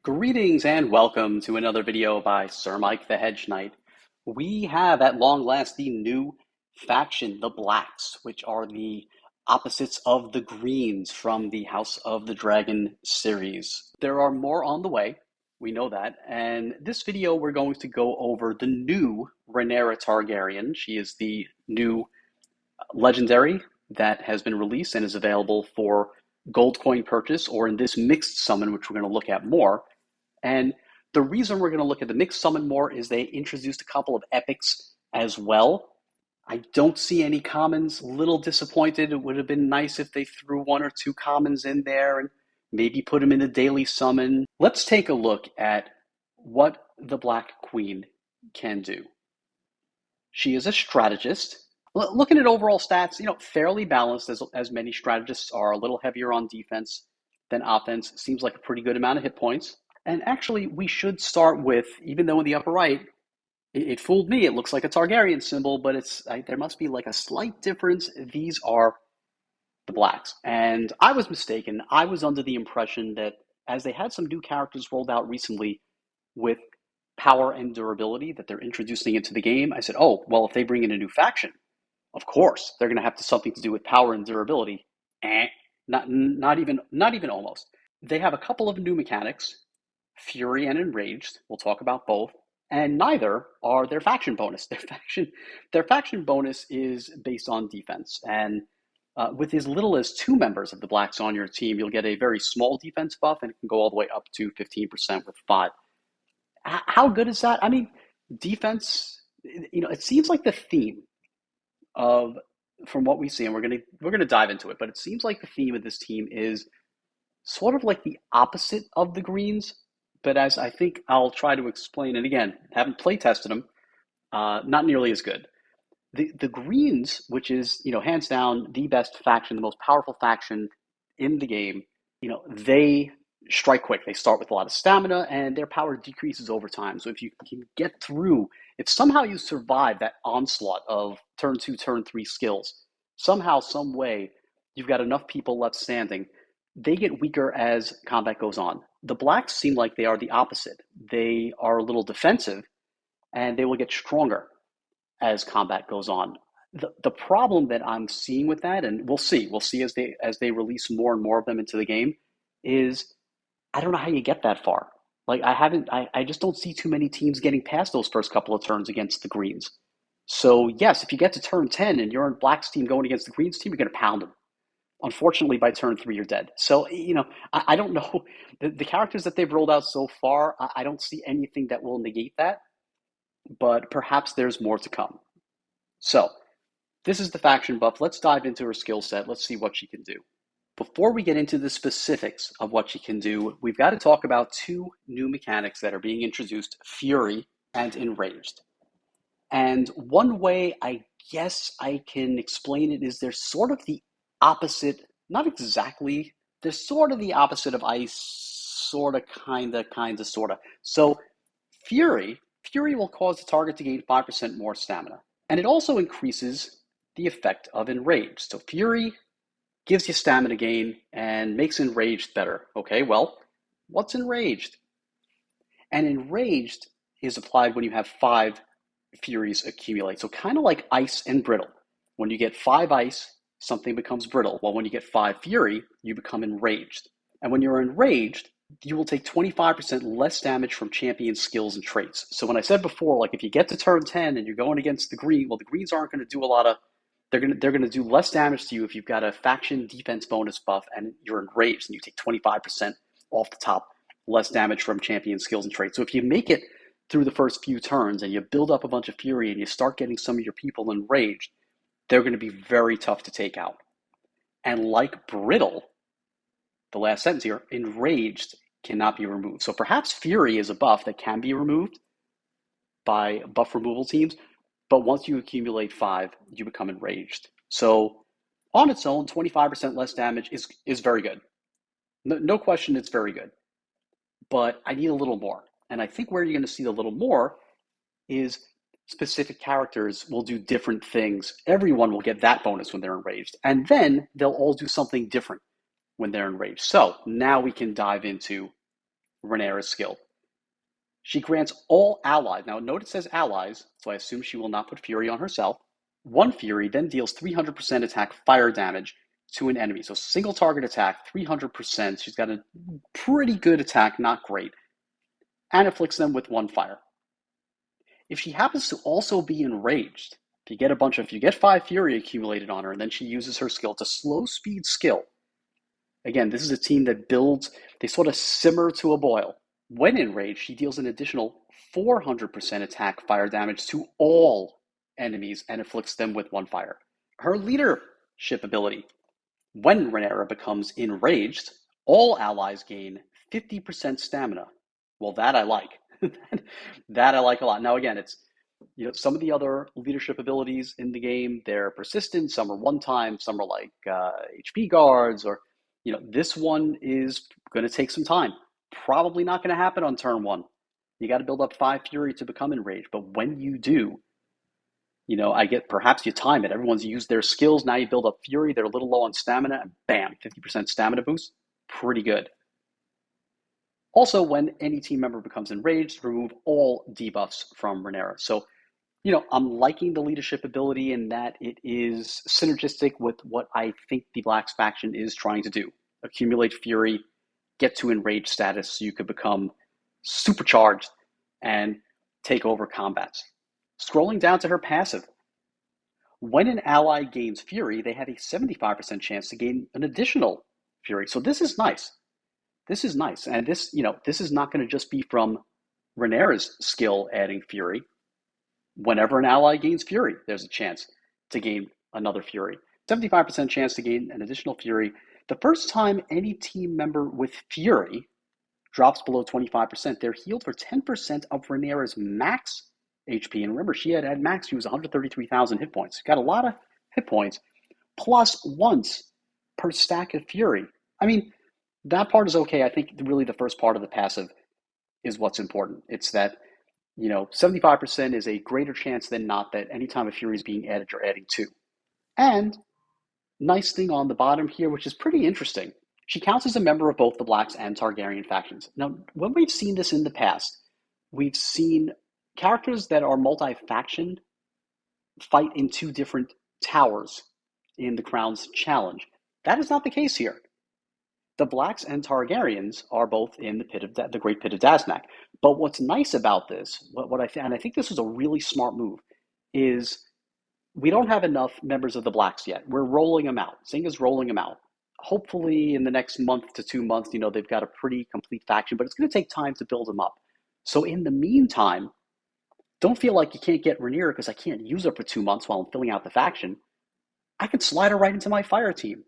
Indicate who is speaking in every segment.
Speaker 1: Greetings and welcome to another video by Sir Mike the Hedge Knight. We have at long last the new faction, the Blacks, which are the opposites of the Greens from the House of the Dragon series. There are more on the way, we know that, and this video we're going to go over the new Rhaenyra Targaryen. She is the new legendary that has been released and is available for gold coin purchase, or in this mixed summon, which we're going to look at more. And the reason we're going to look at the mixed summon more is they introduced a couple of epics as well. I don't see any commons. A little disappointed. It would have been nice if they threw one or two commons in there and maybe put them in a daily summon. Let's take a look at what the Black Queen can do. She is a strategist. Looking at overall stats, fairly balanced as many strategists are. A little heavier on defense than offense. Seems like a pretty good amount of hit points. And actually, we should start with, even though in the upper right, it fooled me. It looks like a Targaryen symbol, but there must be like a slight difference. These are the Blacks. And I was mistaken. I was under the impression that as they had some new characters rolled out recently with power and durability that they're introducing into the game, I said, oh, well, if they bring in a new faction, of course, they're going to have something to do with power and durability. Not even almost. They have a couple of new mechanics. Fury and Enraged. We'll talk about both. And neither are their faction bonus. Their faction bonus is based on defense. And with as little as 2 members of the Blacks on your team, you'll get a very small defense buff, and it can go all the way up to 15% with 5. How good is that? I mean, defense, it seems like the theme of, from what we see, and we're gonna dive into it, but it seems like the theme of this team is sort of like the opposite of the Greens. But as I think I'll try to explain, and again, haven't play tested them, not nearly as good. The Greens, which is hands down the best faction, the most powerful faction in the game, they strike quick. They start with a lot of stamina, and their power decreases over time. So if you can get through, if somehow you survive that onslaught of turn 2, turn 3 skills, somehow, some way, you've got enough people left standing, they get weaker as combat goes on. The Blacks seem like they are the opposite. They are a little defensive, and they will get stronger as combat goes on. The problem that I'm seeing with that, and we'll see as they release more and more of them into the game, is I don't know how you get that far. Like I just don't see too many teams getting past those first couple of turns against the Greens. So yes, if you get to turn 10 and you're on Black's team going against the Greens team, you're going to pound them. Unfortunately, by turn 3, you're dead. So, I don't know. The characters that they've rolled out so far, I don't see anything that will negate that, but perhaps there's more to come. So, this is the faction buff. Let's dive into her skill set. Let's see what she can do. Before we get into the specifics of what she can do, we've got to talk about 2 new mechanics that are being introduced, Fury and Enraged. And one way I guess I can explain it is they're sort of the opposite, not exactly, they're sort of the opposite of ice, sort of, kind of, sort of. So Fury will cause the target to gain 5% more stamina. And it also increases the effect of Enraged. So Fury gives you stamina gain and makes Enraged better. Okay, well, what's Enraged? And Enraged is applied when you have 5 Furies accumulate. So kind of like ice and brittle. When you get 5 ice, something becomes brittle. Well, when you get 5 Fury, you become Enraged. And when you're Enraged, you will take 25% less damage from champion skills and traits. So when I said before, like if you get to turn 10 and you're going against the Green, well, the Greens aren't going to do a lot of, they're going to do less damage to you if you've got a faction defense bonus buff and you're Enraged and you take 25% off the top, less damage from champion skills and traits. So if you make it through the first few turns and you build up a bunch of Fury and you start getting some of your people Enraged, they're going to be very tough to take out. And like Brittle, the last sentence here, Enraged cannot be removed. So perhaps Fury is a buff that can be removed by buff removal teams, but once you accumulate 5, you become Enraged. So on its own, 25% less damage is very good. No question, it's very good. But I need a little more. And I think where you're going to see a little more is specific characters will do different things. Everyone will get that bonus when they're Enraged. And then they'll all do something different when they're Enraged. So now we can dive into Rhaenyra's skill. She grants all allies, now note it says allies, so I assume she will not put Fury on herself. One Fury then deals 300% attack fire damage to an enemy. So single target attack, 300%. She's got a pretty good attack, not great, and afflicts them with one fire. If she happens to also be enraged, if you get 5 Fury accumulated on her, and then she uses her skill to slow speed skill. Again, this is a team that builds, they sort of simmer to a boil. When enraged, she deals an additional 400% attack fire damage to all enemies and afflicts them with one fire. Her leadership ability. When Rhaenyra becomes enraged, all allies gain 50% stamina. Well, that I like. That I like a lot. Now, again, it's some of the other leadership abilities in the game, they're persistent. Some are one time. Some are like HP guards, or this one is going to take some time. Probably not going to happen on turn one. You got to build up 5 Fury to become enraged. But when you do, perhaps you time it. Everyone's used their skills. Now you build up Fury. They're a little low on stamina, and bam, 50% stamina boost. Pretty good. Also, when any team member becomes enraged, remove all debuffs from Rhaenyra. So, I'm liking the leadership ability in that it is synergistic with what I think the Blacks faction is trying to do. Accumulate Fury, get to enraged status so you could become supercharged and take over combats. Scrolling down to her passive. When an ally gains Fury, they have a 75% chance to gain an additional Fury. So this is nice. This is nice. And this is not going to just be from Rhaenyra's skill adding Fury. Whenever an ally gains Fury, there's a chance to gain another Fury. 75% chance to gain an additional Fury. The first time any team member with Fury drops below 25%, they're healed for 10% of Rhaenyra's max HP. And remember, she had max, she was 133,000 hit points. Got a lot of hit points, plus once per stack of Fury. I mean, that part is okay. I think really the first part of the passive is what's important. It's that 75% is a greater chance than not that anytime a Fury is being added, you're adding 2. And nice thing on the bottom here, which is pretty interesting, she counts as a member of both the Blacks and Targaryen factions. Now, when we've seen this in the past, we've seen characters that are multi-faction fight in 2 different towers in the Crown's challenge. That is not the case here. The Blacks and Targaryens are both in the Great Pit of Daznak. But what's nice about this, and I think this was a really smart move, is we don't have enough members of the Blacks yet. We're rolling them out. Zynga's rolling them out. Hopefully in the next month to 2 months, they've got a pretty complete faction, but it's going to take time to build them up. So in the meantime, don't feel like you can't get Rhaenyra because I can't use her for 2 months while I'm filling out the faction. I could slide her right into my fire team.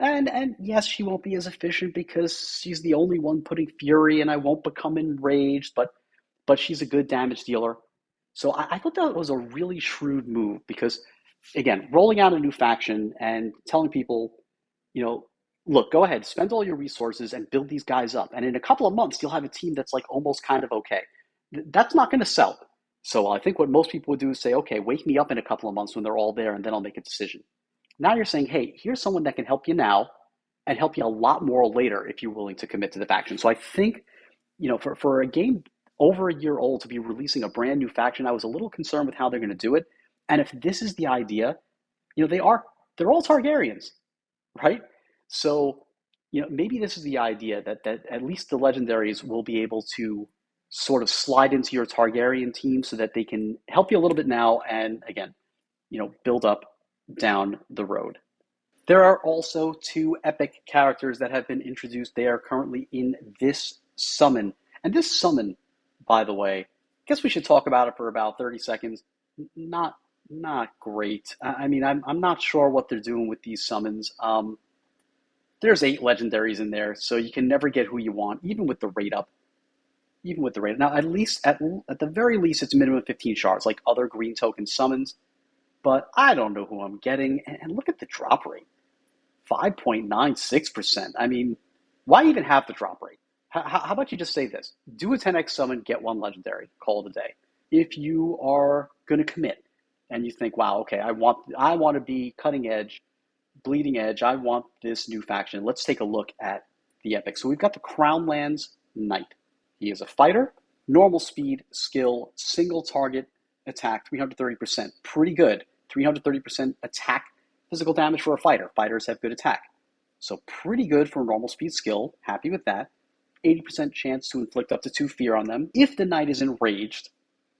Speaker 1: And yes, she won't be as efficient because she's the only one putting Fury, and I won't become enraged, but she's a good damage dealer. So I thought that was a really shrewd move because, again, rolling out a new faction and telling people, look, go ahead, spend all your resources and build these guys up. And in a couple of months, you'll have a team that's like almost kind of okay. That's not going to sell. So I think what most people would do is say, okay, wake me up in a couple of months when they're all there, and then I'll make a decision. Now you're saying, hey, here's someone that can help you now and help you a lot more later if you're willing to commit to the faction. So I think, for a game over a year old to be releasing a brand new faction, I was a little concerned with how they're going to do it. And if this is the idea, they're all Targaryens, right? So, maybe this is the idea that at least the legendaries will be able to sort of slide into your Targaryen team so that they can help you a little bit now and, again, build up down the road. There are also 2 epic characters that have been introduced. They are currently in this summon. And this summon, by the way, I guess we should talk about it for about 30 seconds. Not great. I mean, I'm not sure what they're doing with these summons. There's 8 legendaries in there, so you can never get who you want, even with the rate up. Now, at the very least, it's minimum 15 shards, like other green token summons. But I don't know who I'm getting. And look at the drop rate, 5.96%. I mean, why even have the drop rate? How about you just say this? Do a 10x summon, get 1 legendary, call it a day. If you are going to commit and you think, wow, okay, I want to be cutting edge, bleeding edge, I want this new faction, let's take a look at the epic. So we've got the Crownlands Knight. He is a fighter, normal speed, skill, single target attack, 330%. Pretty good. 330% attack physical damage for a fighter. Fighters have good attack. So pretty good for normal speed skill. Happy with that. 80% chance to inflict up to 2 fear on them. If the knight is enraged,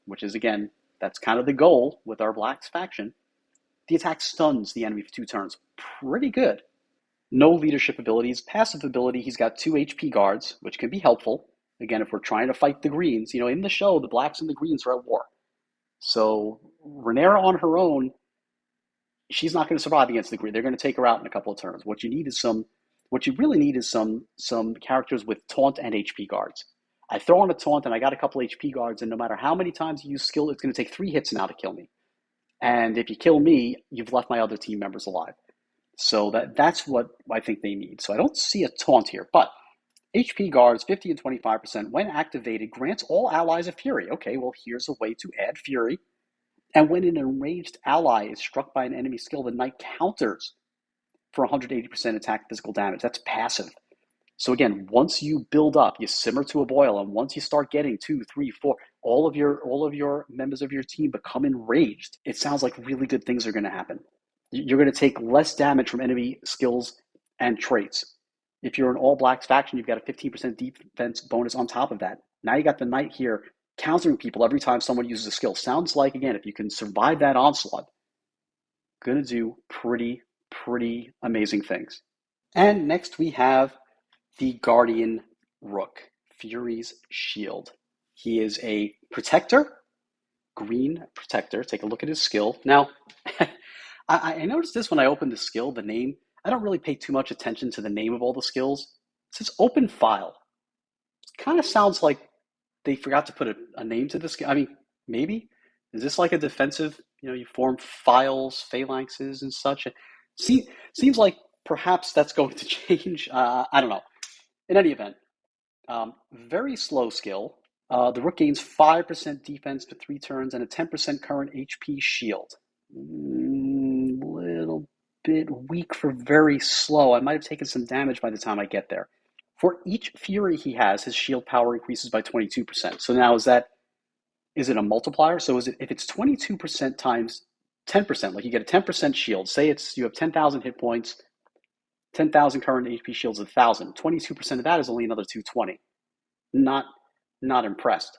Speaker 1: which is, again, that's kind of the goal with our Blacks faction, the attack stuns the enemy for 2 turns. Pretty good. No leadership abilities. Passive ability, he's got 2 HP guards, which can be helpful. Again, if we're trying to fight the Greens, in the show, the Blacks and the Greens are at war. So Rhaenyra on her own, she's not going to survive against the Greens. They're going to take her out in a couple of turns. What you really need is some characters with taunt and HP guards. I throw on a taunt and I got a couple HP guards, and no matter how many times you use skill, it's going to take 3 hits now to kill me. And if you kill me, you've left my other team members alive. So that's what I think they need. So I don't see a taunt here, but HP guards, 50 and 25%, when activated, grants all allies a fury. Okay, well, here's a way to add fury. And when an enraged ally is struck by an enemy skill, the knight counters for 180% attack physical damage. That's passive. So again, once you build up, you simmer to a boil, and once you start getting 2, 3, 4, all of your members of your team become enraged, it sounds like really good things are going to happen. You're going to take less damage from enemy skills and traits. If you're an all Blacks faction, you've got a 15% defense bonus on top of that. Now you got the knight here countering people every time someone uses a skill. Sounds like, again, if you can survive that onslaught, going to do pretty amazing things. And next we have the Guardian Rook, Fury's Shield. He is a protector, green protector. Take a look at his skill. Now, I noticed this when I opened the skill, the name. I don't really pay too much attention to the name of all the skills. It says open file. It kind of sounds like they forgot to put a name to the skill. I mean, maybe. Is this like a defensive, you form files, phalanxes, and such? Seems like perhaps that's going to change. I don't know. In any event, very slow skill. The Rook gains 5% defense for 3 turns and a 10% current HP shield. Little bit weak for very slow. I might have taken some damage by the time I get there. For each fury he has, his shield power increases by 22%. So now is it a multiplier? So if it's 22% times 10%, like you get a 10% shield, say you have 10,000 hit points, 10,000 current HP shields, 1,000. 22% of that is only another 220. Not impressed.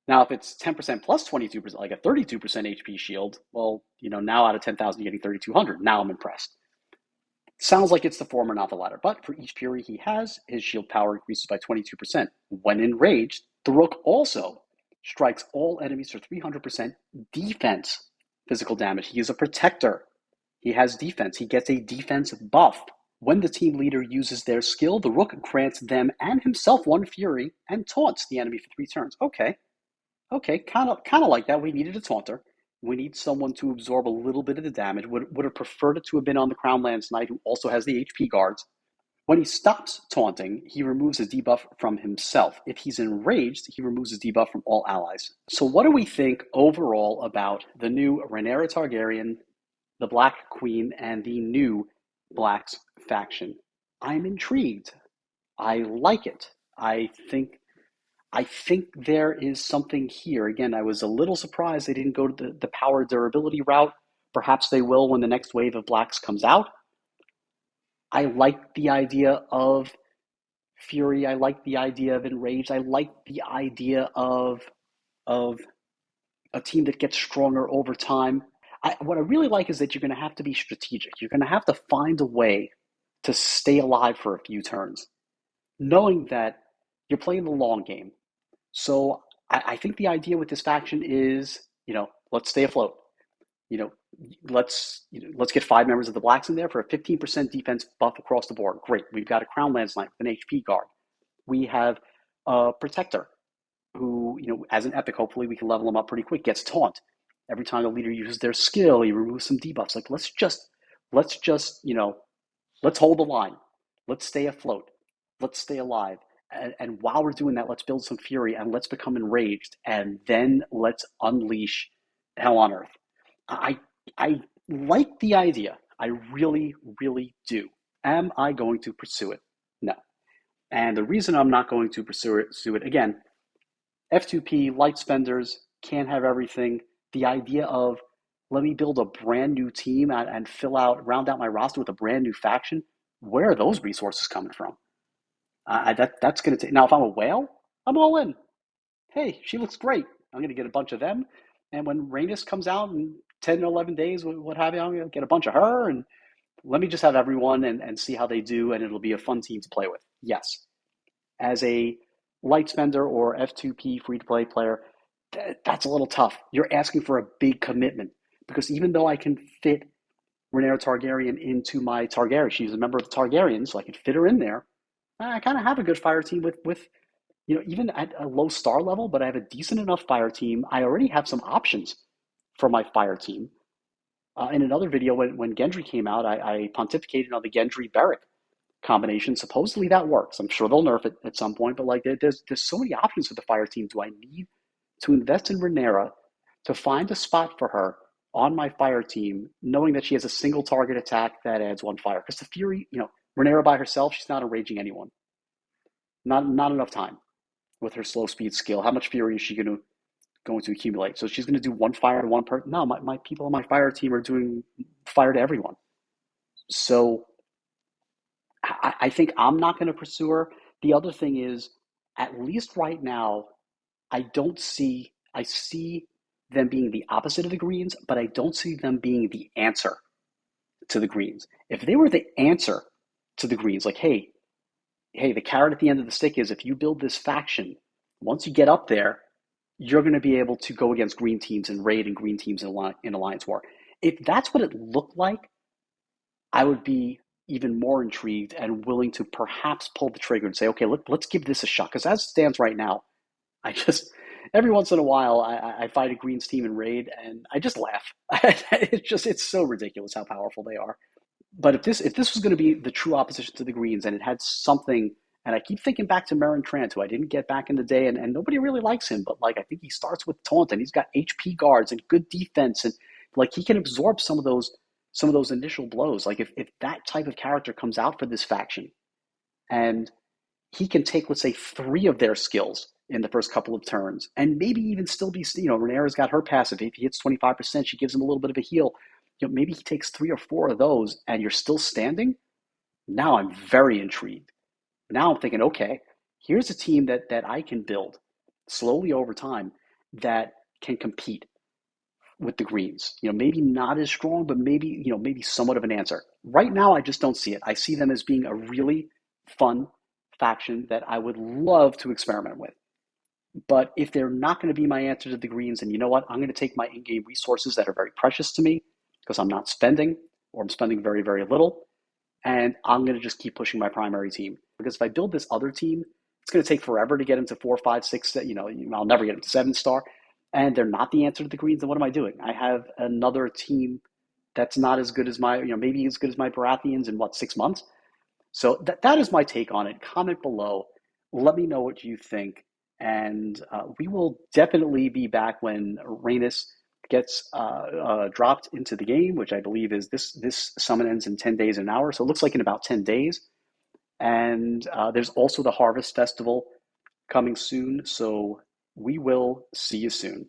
Speaker 1: Now, if it's 10% plus 22%, like a 32% HP shield, well, now out of 10,000, you're getting 3,200. Now I'm impressed. Sounds like it's the former, not the latter. But for each fury he has, his shield power increases by 22%. When enraged, the Rook also strikes all enemies for 300% defense physical damage. He is a protector. He has defense. He gets a defense buff. When the team leader uses their skill, the Rook grants them and himself 1 fury and taunts the enemy for 3 turns. Okay, kind of like that. We needed a taunter. We need someone to absorb a little bit of the damage. Would have preferred it to have been on the Crownlands Knight, who also has the HP guards. When he stops taunting, he removes his debuff from himself. If he's enraged, he removes his debuff from all allies. So what do we think overall about the new Rhaenyra Targaryen, the Black Queen, and the new Blacks faction? I'm intrigued. I like it. I think there is something here. Again, I was a little surprised they didn't go to the power durability route. Perhaps they will when the next wave of Blacks comes out. I like the idea of Fury. I like the idea of Enraged. I like the idea of a team that gets stronger over time. What I really like is that you're going to have to be strategic. You're going to have to find a way to stay alive for a few turns, knowing that you're playing the long game. So I think the idea with this faction is, let's stay afloat. Let's get 5 members of the Blacks in there for a 15% defense buff across the board. Great. We've got a Crownlands Knight with an HP guard. We have a Protector who, as an epic, hopefully we can level him up pretty quick, gets taunt. Every time the leader uses their skill, he removes some debuffs. Like, let's hold the line. Let's stay afloat. Let's stay alive. And while we're doing that, let's build some fury and let's become enraged, and then let's unleash hell on earth. I like the idea. I really do. Am I going to pursue it? No. And the reason I'm not going to pursue it again, F2P, light spenders, can't have everything. The idea of let me build a brand new team and round out my roster with a brand new faction, where are those resources coming from? That's going to take. Now, if I'm a whale, I'm all in. Hey, she looks great. I'm going to get a bunch of them. And when Rhaenys comes out in 10 or 11 days, what have you, I'm going to get a bunch of her. And let me just have everyone and see how they do. And it'll be a fun team to play with. Yes. As a light spender or F2P free to play player, that's a little tough. You're asking for a big commitment because even though I can fit Rhaenyra Targaryen into my Targaryen, she's a member of the Targaryens, so I can fit her in there. I kind of have a good fire team with even at a low star level, but I have a decent enough fire team. I already have some options for my fire team. In another video, when Gendry came out, I pontificated on the Gendry Beric combination. Supposedly that works. I'm sure they'll nerf it at some point, but like there's so many options for the fire team. Do I need to invest in Rhaenyra to find a spot for her on my fire team, knowing that she has a single target attack that adds one fire? Because the Fury, Rhaenyra by herself, she's not enraging anyone. Not enough time with her slow speed skill. How much fury is she going to accumulate? So she's going to do one fire to one person. No, my people on my fire team are doing fire to everyone. So I think I'm not going to pursue her. The other thing is, at least right now, I see them being the opposite of the Greens, but I don't see them being the answer to the Greens. If they were the answer to the Greens, like, hey, the carrot at the end of the stick is if you build this faction, once you get up there, you're going to be able to go against green teams and raid and green teams in Alliance War. If that's what it looked like, I would be even more intrigued and willing to perhaps pull the trigger and say, okay, let's give this a shot. Because as it stands right now, I just every once in a while I fight a greens team in raid and I just laugh. It's so ridiculous how powerful they are. But if this was going to be the true opposition to the Greens and it had something, and I keep thinking back to Meryn Trant, who I didn't get back in the day, and nobody really likes him, but like I think he starts with taunt and he's got HP guards and good defense and like he can absorb some of those initial blows. Like if that type of character comes out for this faction and he can take, let's say, three of their skills in the first couple of turns, and maybe even still be, Rhaenyra's got her passive. If he hits 25%, she gives him a little bit of a heal. Maybe he takes three or four of those, and you're still standing. Now I'm very intrigued. Now I'm thinking, okay, here's a team that I can build slowly over time that can compete with the Greens. Maybe not as strong, but maybe somewhat of an answer. Right now, I just don't see it. I see them as being a really fun faction that I would love to experiment with. But if they're not going to be my answer to the Greens, then you know what? I'm going to take my in-game resources that are very precious to me because I'm not spending or I'm spending very, very little. And I'm going to just keep pushing my primary team. Because if I build this other team, it's going to take forever to get them to 4, 5, 6. I'll never get them to 7-star. And they're not the answer to the Greens. Then what am I doing? I have another team that's not as good as maybe as good as my Baratheons in 6 months. So that is my take on it. Comment below. Let me know what you think. And we will definitely be back when Rhaenys gets dropped into the game, which I believe is this summon ends in 10 days an hour. So it looks like in about 10 days. And there's also the Harvest Festival coming soon. So we will see you soon.